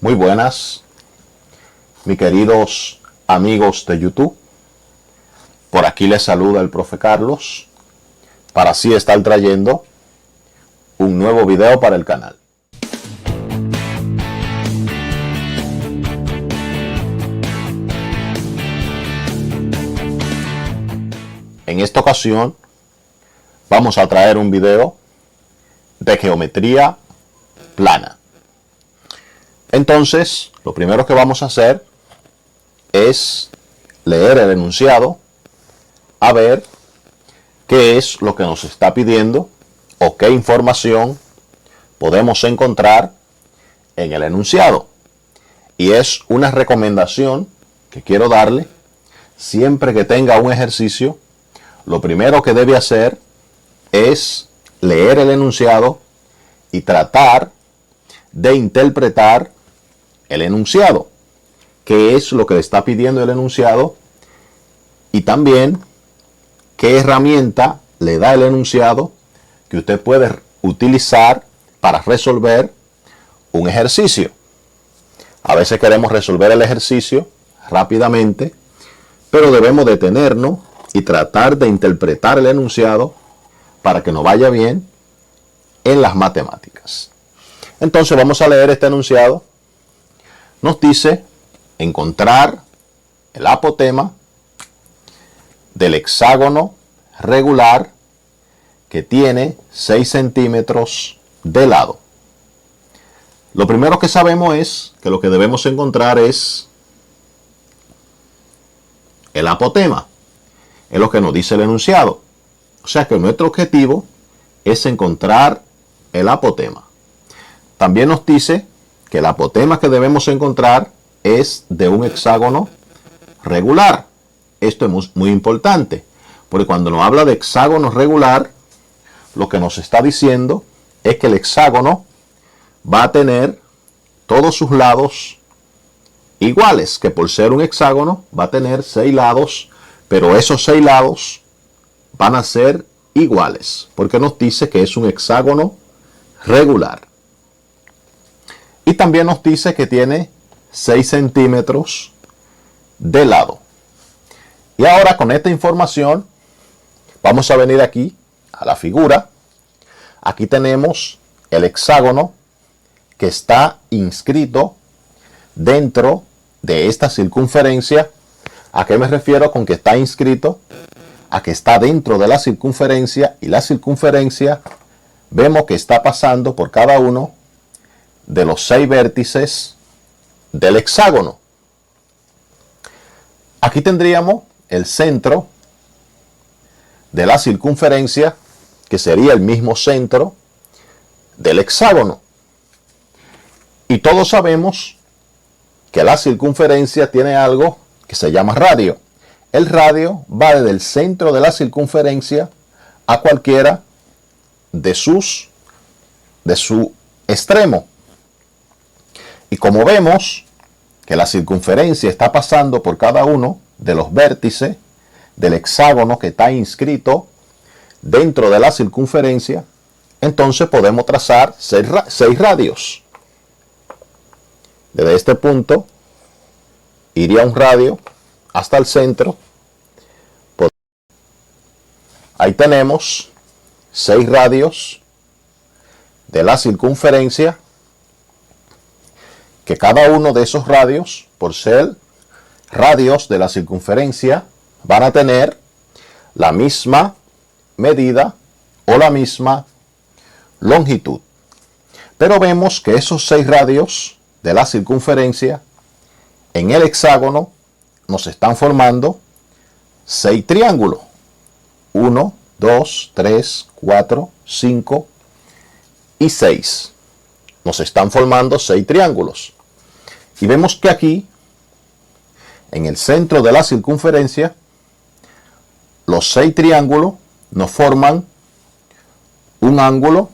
Muy buenas, mis queridos amigos de YouTube. Por aquí les saluda el profe Carlos para así estar trayendo un nuevo video para el canal. En esta ocasión vamos a traer un video de geometría plana. Entonces, lo primero que vamos a hacer es leer el enunciado a ver qué es lo que nos está pidiendo o qué información podemos encontrar en el enunciado. Y es una recomendación que quiero darle. Siempre que tenga un ejercicio, lo primero que debe hacer es leer el enunciado y tratar de interpretar el enunciado, qué es lo que le está pidiendo el enunciado y también qué herramienta le da el enunciado que usted puede utilizar para resolver un ejercicio. A veces queremos resolver el ejercicio rápidamente, pero debemos detenernos y tratar de interpretar el enunciado para que nos vaya bien en las matemáticas. Entonces vamos a leer este enunciado. Nos dice encontrar el apotema del hexágono regular que tiene 6 centímetros de lado. Lo primero que sabemos es que lo que debemos encontrar es el apotema. Es lo que nos dice el enunciado. O sea que nuestro objetivo es encontrar el apotema. También nos dice que el apotema que debemos encontrar es de un hexágono regular. Esto es muy importante, porque cuando nos habla de hexágono regular, lo que nos está diciendo es que el hexágono va a tener todos sus lados iguales, que por ser un hexágono va a tener 6 lados, pero esos 6 lados van a ser iguales, porque nos dice que es un hexágono regular. Y también nos dice que tiene 6 centímetros de lado. Y ahora con esta información vamos a venir aquí a la figura. Aquí tenemos el hexágono que está inscrito dentro de esta circunferencia. ¿A qué me refiero con que está inscrito? A que está dentro de la circunferencia, y la circunferencia vemos que está pasando por cada uno de los 6 vértices del hexágono. Aquí tendríamos el centro de la circunferencia, que sería el mismo centro del hexágono. Y todos sabemos que la circunferencia tiene algo que se llama radio. El radio va desde el centro de la circunferencia a cualquiera de su extremo. Y como vemos que la circunferencia está pasando por cada uno de los vértices del hexágono que está inscrito dentro de la circunferencia, entonces podemos trazar 6 radios. Desde este punto iría un radio hasta el centro. Ahí tenemos 6 radios de la circunferencia, que cada uno de esos radios, por ser radios de la circunferencia, van a tener la misma medida o la misma longitud. Pero vemos que esos 6 radios de la circunferencia en el hexágono nos están formando 6 triángulos. 1, 2, 3, 4, 5 y 6. Nos están formando 6 triángulos. Y vemos que aquí, en el centro de la circunferencia, los 6 triángulos nos forman un ángulo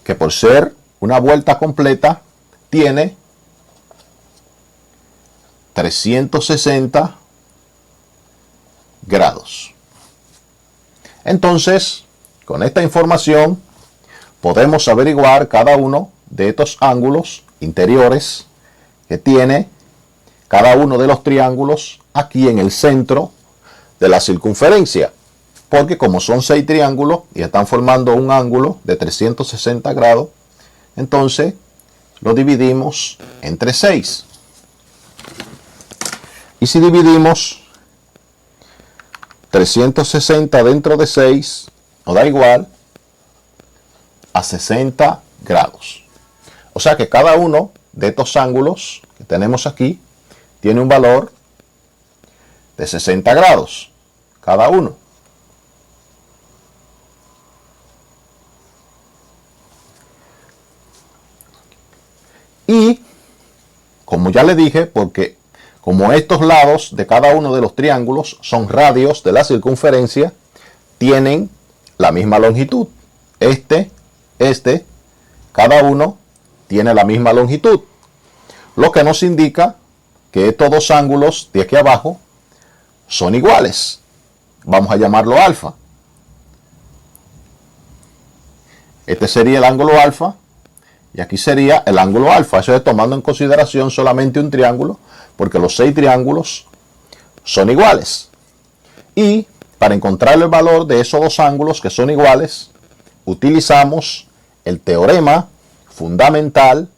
que, por ser una vuelta completa, tiene 360 grados. Entonces, con esta información podemos averiguar cada uno de estos ángulos interiores que tiene cada uno de los triángulos aquí en el centro de la circunferencia. Porque como son 6 triángulos y están formando un ángulo de 360 grados, entonces lo dividimos entre 6. Y si dividimos 360 dentro de 6, nos da igual a 60 grados. O sea que cada uno de estos ángulos que tenemos aquí tiene un valor de 60 grados, cada uno. Y, como ya le dije, porque como estos lados de cada uno de los triángulos son radios de la circunferencia, tienen la misma longitud. Cada uno tiene la misma longitud. Lo que nos indica que estos dos ángulos de aquí abajo son iguales. Vamos a llamarlo alfa. Este sería el ángulo alfa. Y aquí sería el ángulo alfa. Eso es tomando en consideración solamente un triángulo, porque los 6 triángulos son iguales. Y para encontrar el valor de esos dos ángulos que son iguales, utilizamos el teorema fundamental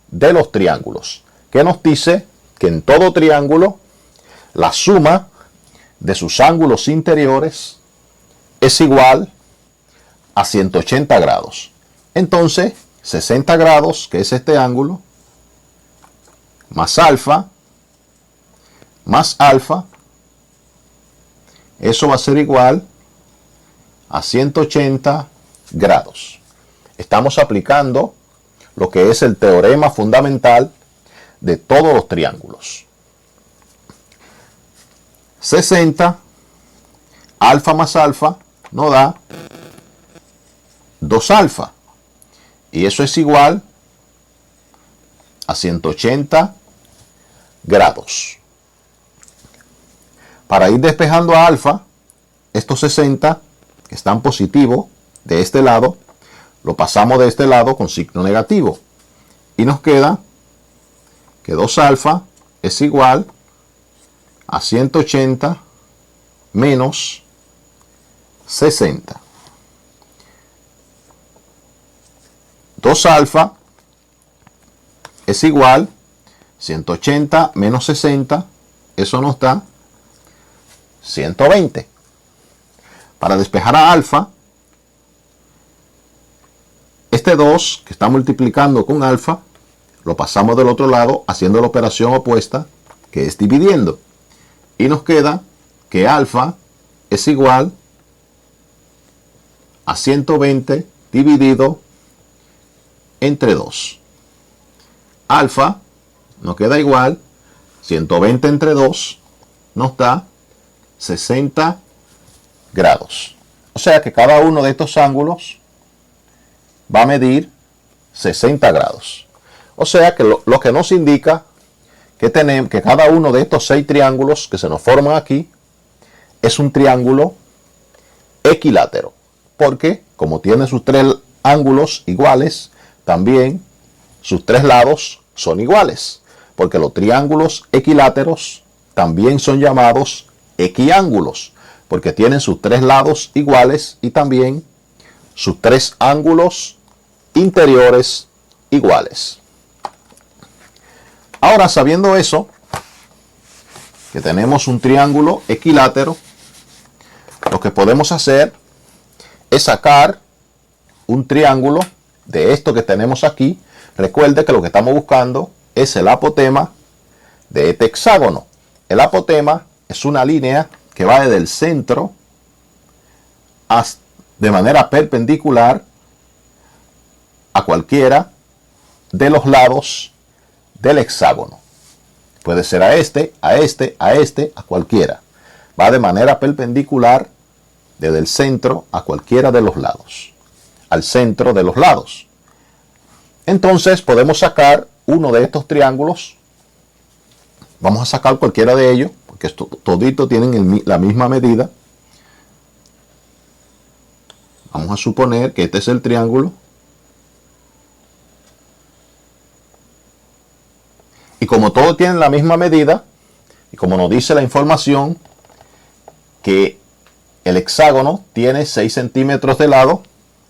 de los triángulos, que nos dice que en todo triángulo la suma de sus ángulos interiores es igual a 180 grados. Entonces, 60 grados, que es este ángulo, más alfa, eso va a ser igual a 180 grados. Estamos aplicando lo que es el teorema fundamental de todos los triángulos. 60, alfa más alfa, nos da 2 alfa. Y eso es igual a 180 grados. Para ir despejando a alfa, estos 60 que están positivos de este lado, lo pasamos de este lado con signo negativo. Y nos queda que 2 alfa es igual a 180 menos 60. 2 alfa es igual 180 menos 60, eso nos da 120. Para despejar a alfa, este 2 que está multiplicando con alfa, lo pasamos del otro lado haciendo la operación opuesta, que es dividiendo. Y nos queda que alfa es igual a 120 dividido entre 2. Alfa nos queda igual, 120 entre 2 nos da 60 grados. O sea que cada uno de estos ángulos va a medir 60 grados. O sea que lo que nos indica que tenemos que cada uno de estos 6 triángulos que se nos forman aquí es un triángulo equilátero. Porque como tiene sus 3 ángulos iguales, también sus 3 lados son iguales, porque los triángulos equiláteros también son llamados equiángulos, porque tienen sus 3 lados iguales y también sus 3 ángulos interiores iguales. Ahora, sabiendo eso, que tenemos un triángulo equilátero, lo que podemos hacer es sacar un triángulo de esto que tenemos aquí. Recuerde que lo que estamos buscando es el apotema de este hexágono. El apotema es una línea que va desde el centro de manera perpendicular a cualquiera de los lados del hexágono. Puede ser a este, a cualquiera. Va de manera perpendicular desde el centro a cualquiera de los lados, al centro de los lados. Entonces podemos sacar uno de estos triángulos. Vamos a sacar cualquiera de ellos, porque toditos tienen la misma medida. Vamos a suponer que este es el triángulo. Y como todos tienen la misma medida, y como nos dice la información, que el hexágono tiene 6 centímetros de lado,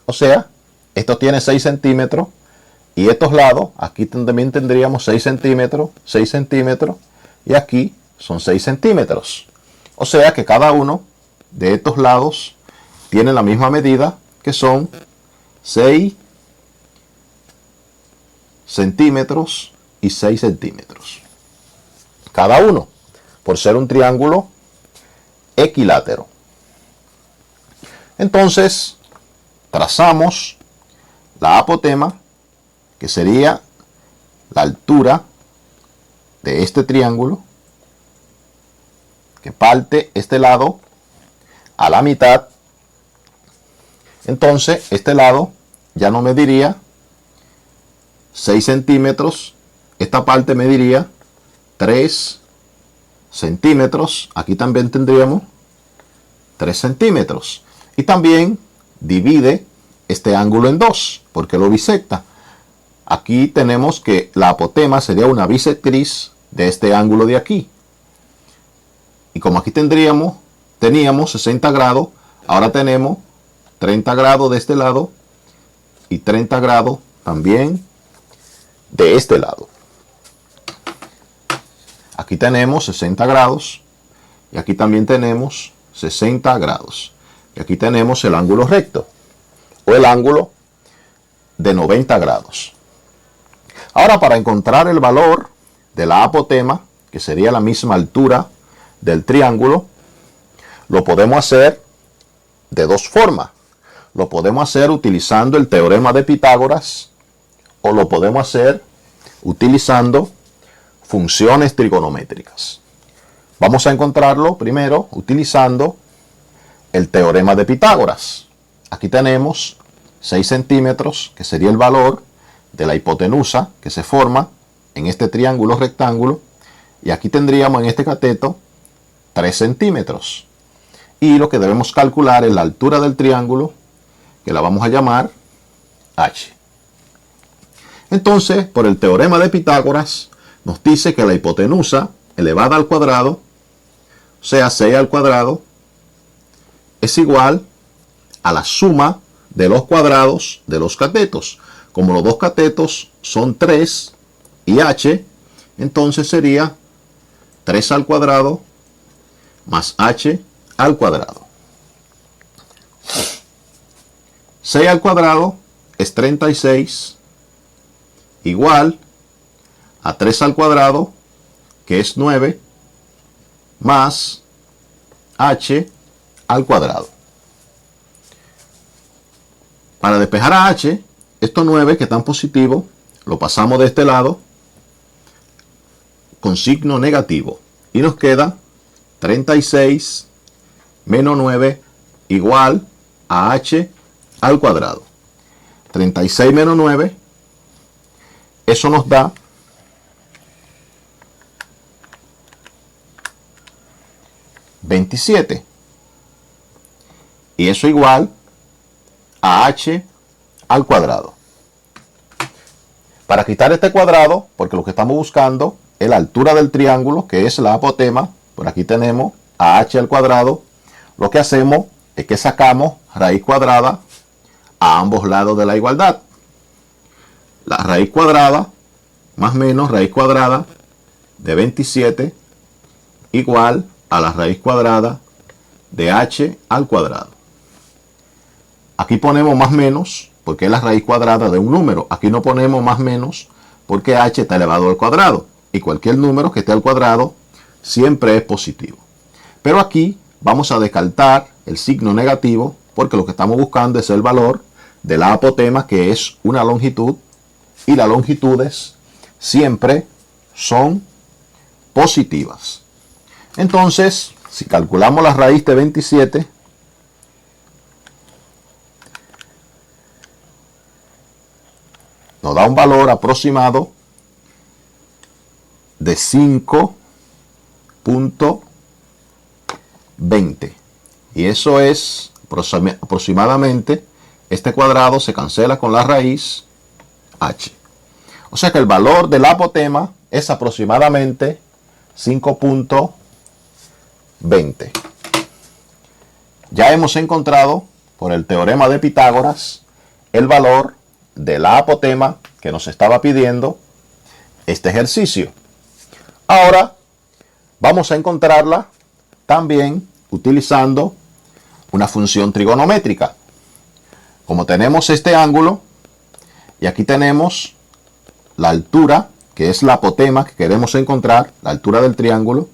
o sea, esto tiene 6 centímetros, y estos lados, aquí también tendríamos 6 centímetros, 6 centímetros, y aquí son 6 centímetros. O sea que cada uno de estos lados tiene la misma medida, que son 6 centímetros y 6 centímetros. Cada uno, por ser un triángulo equilátero. Entonces, trazamos la apotema, que sería la altura de este triángulo, que parte este lado a la mitad. Entonces, este lado ya no mediría 6 centímetros, esta parte mediría 3 centímetros, aquí también tendríamos 3 centímetros. Y también divide este ángulo en dos, porque lo bisecta. Aquí tenemos que la apotema sería una bisectriz de este ángulo de aquí. Y como aquí teníamos 60 grados, ahora tenemos 30 grados de este lado y 30 grados también de este lado. Aquí tenemos 60 grados y aquí también tenemos 60 grados. Y aquí tenemos el ángulo recto o el ángulo de 90 grados. Ahora, para encontrar el valor de la apotema, que sería la misma altura del triángulo, lo podemos hacer de dos formas. Lo podemos hacer utilizando el teorema de Pitágoras o lo podemos hacer utilizando funciones trigonométricas. Vamos a encontrarlo primero utilizando el teorema de Pitágoras. Aquí tenemos 6 centímetros, que sería el valor de la hipotenusa que se forma en este triángulo rectángulo, y aquí tendríamos en este cateto 3 centímetros. Y lo que debemos calcular es la altura del triángulo, que la vamos a llamar h. Entonces, por el teorema de Pitágoras, nos dice que la hipotenusa elevada al cuadrado, o sea, 6 al cuadrado, es igual a la suma de los cuadrados de los catetos. Como los dos catetos son 3 y h, entonces sería 3 al cuadrado más h al cuadrado. 6 al cuadrado es 36, igual a 3 al cuadrado, que es 9, más h al cuadrado. Para despejar a h, estos 9 que están positivos, lo pasamos de este lado con signo negativo. Y nos queda 36 menos 9 igual a h al cuadrado. 36 menos 9, eso nos da 27. Y eso igual a h al cuadrado. Para quitar este cuadrado, porque lo que estamos buscando es la altura del triángulo, que es la apotema, por aquí tenemos a h al cuadrado, lo que hacemos es que sacamos raíz cuadrada a ambos lados de la igualdad. La raíz cuadrada más menos raíz cuadrada de 27 igual a la raíz cuadrada de h al cuadrado. Aquí ponemos más menos porque es la raíz cuadrada de un número. Aquí no ponemos más menos porque h está elevado al cuadrado. Y cualquier número que esté al cuadrado siempre es positivo. Pero aquí vamos a descartar el signo negativo porque lo que estamos buscando es el valor de la apotema, que es una longitud. Y las longitudes siempre son positivas. Entonces, si calculamos la raíz de 27, nos da un valor aproximado de 5.20. Y eso es aproximadamente Este cuadrado se cancela con la raíz h. O sea que el valor del apotema es aproximadamente 5.20. Ya hemos encontrado, por el teorema de Pitágoras, el valor del apotema que nos estaba pidiendo este ejercicio. Ahora vamos a encontrarla también utilizando una función trigonométrica. Como tenemos este ángulo y aquí tenemos la altura, que es la apotema que queremos encontrar, la altura del triángulo,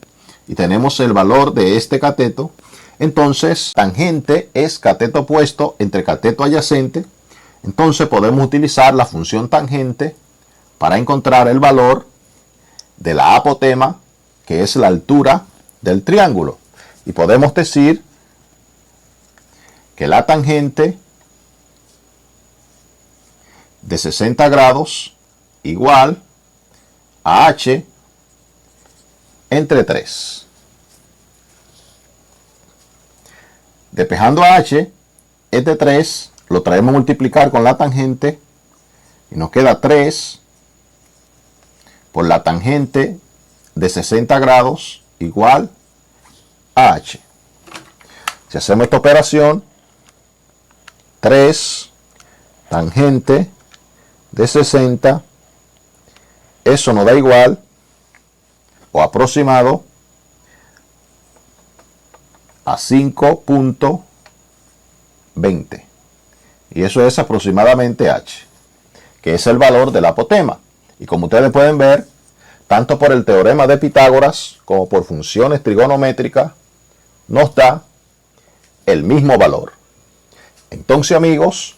y tenemos el valor de este cateto, entonces tangente es cateto opuesto entre cateto adyacente. Entonces podemos utilizar la función tangente para encontrar el valor de la apotema, que es la altura del triángulo. Y podemos decir que la tangente de 60 grados igual a h entre 3. Despejando a h, este 3 lo traemos a multiplicar con la tangente y nos queda 3 por la tangente de 60 grados igual a h. Si hacemos esta operación, 3 tangente de 60, eso nos da igual o aproximado a 5.20. Y eso es aproximadamente h, que es el valor del apotema. Y como ustedes pueden ver, tanto por el teorema de Pitágoras como por funciones trigonométricas, nos da el mismo valor. Entonces, amigos,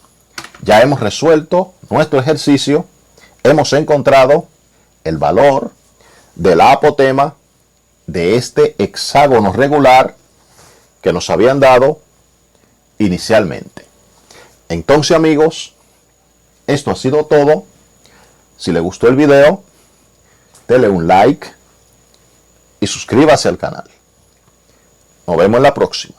ya hemos resuelto nuestro ejercicio. Hemos encontrado el valor del apotema de este hexágono regular que nos habían dado inicialmente. Entonces, amigos, esto ha sido todo. Si les gustó el video, denle un like y suscríbase al canal. Nos vemos en la próxima.